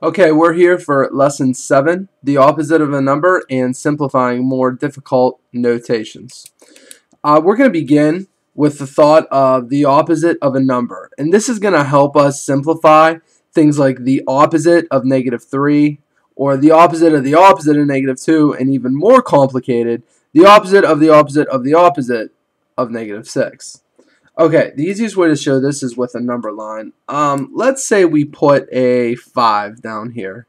Okay, we're here for lesson 7, the opposite of a number and simplifying more difficult notations. We're going to begin with the thought of the opposite of a number, and this is going to help us simplify things like the opposite of -3 or the opposite of -2, and even more complicated, the opposite of the opposite of the opposite of -6. Okay, the easiest way to show this is with a number line. Let's say we put a 5 down here.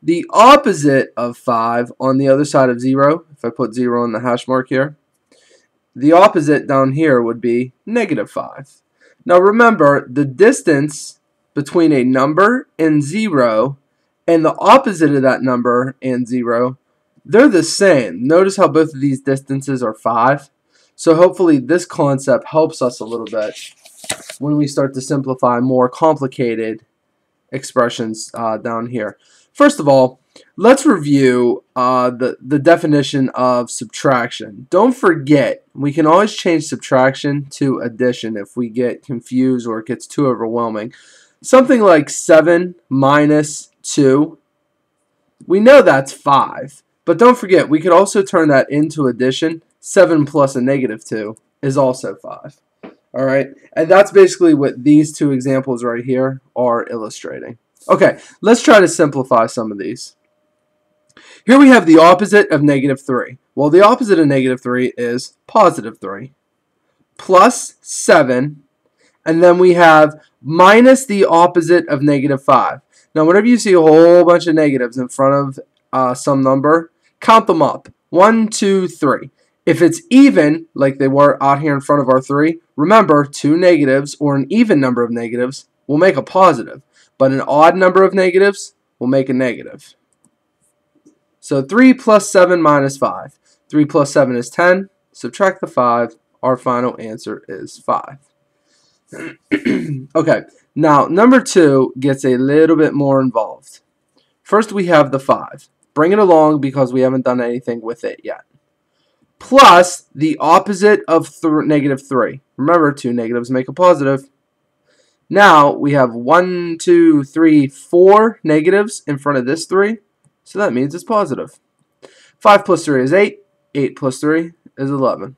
The opposite of 5 on the other side of 0, if I put 0 in the hash mark here, the opposite down here would be -5. Now remember, the distance between a number and 0 and the opposite of that number and 0, they're the same. Notice how both of these distances are 5. So hopefully this concept helps us a little bit when we start to simplify more complicated expressions down here. First of all, let's review the definition of subtraction. Don't forget, we can always change subtraction to addition if we get confused or it gets too overwhelming. Something like 7 minus 2, we know that's 5. But don't forget, we could also turn that into addition. 7 plus a -2 is also 5. Alright, and that's basically what these two examples right here are illustrating. Okay, let's try to simplify some of these. Here we have the opposite of -3. Well, the opposite of -3 is +3. Plus 7, and then we have minus the opposite of -5. Now, whenever you see a whole bunch of negatives in front of some number, count them up. 1, 2, 3. If it's even, like they were out here in front of our 3, remember, 2 negatives or an even number of negatives will make a positive, but an odd number of negatives will make a negative. So 3 plus 7 minus 5. 3 plus 7 is 10. Subtract the 5. Our final answer is 5. Okay, now number 2 gets a little bit more involved. First we have the 5. Bring it along because we haven't done anything with it yet. Plus the opposite of -3. Remember, 2 negatives make a positive. Now we have 1, 2, 3, 4 negatives in front of this 3, so that means it's positive. 5 plus 3 is 8. 8 plus 3 is 11.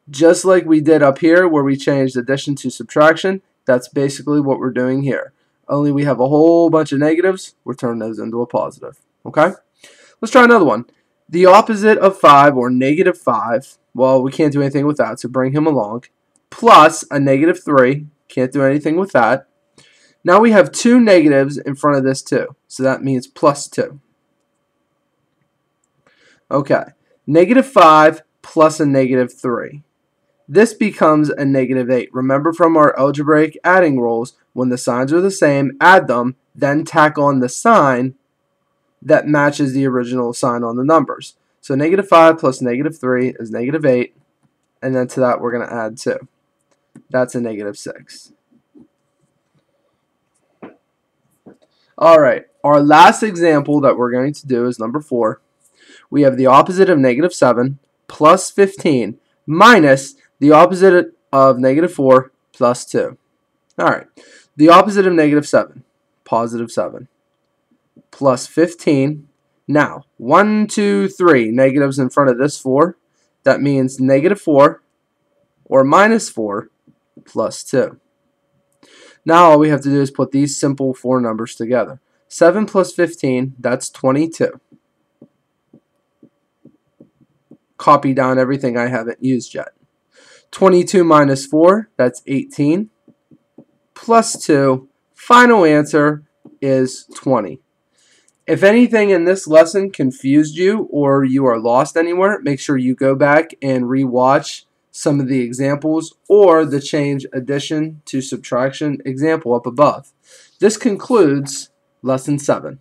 Just like we did up here where we changed addition to subtraction, that's basically what we're doing here. Only we have a whole bunch of negatives, we're turning those into a positive. Okay? Let's try another one. The opposite of 5, or -5, well, we can't do anything with that, so bring him along, plus a -3, can't do anything with that. Now we have 2 negatives in front of this 2, so that means plus 2. Okay, -5 plus a -3. This becomes a -8. Remember from our algebraic adding rules, when the signs are the same, add them, then tack on the sign that matches the original sign on the numbers. So -5 plus -3 is -8, and then to that we're going to add 2. That's a -6. Alright, our last example that we're going to do is number 4. We have the opposite of -7 plus 15 minus the opposite of -4 plus 2. Alright, the opposite of -7, +7. Plus 15. Now, 1, 2, 3 negatives in front of this 4. That means -4 or -4 plus 2. Now all we have to do is put these simple 4 numbers together. 7 plus 15, that's 22. Copy down everything I haven't used yet. 22 minus 4, that's 18. Plus 2, final answer is 20. If anything in this lesson confused you or you are lost anywhere, make sure you go back and re-watch some of the examples or the change addition to subtraction example up above. This concludes lesson 7.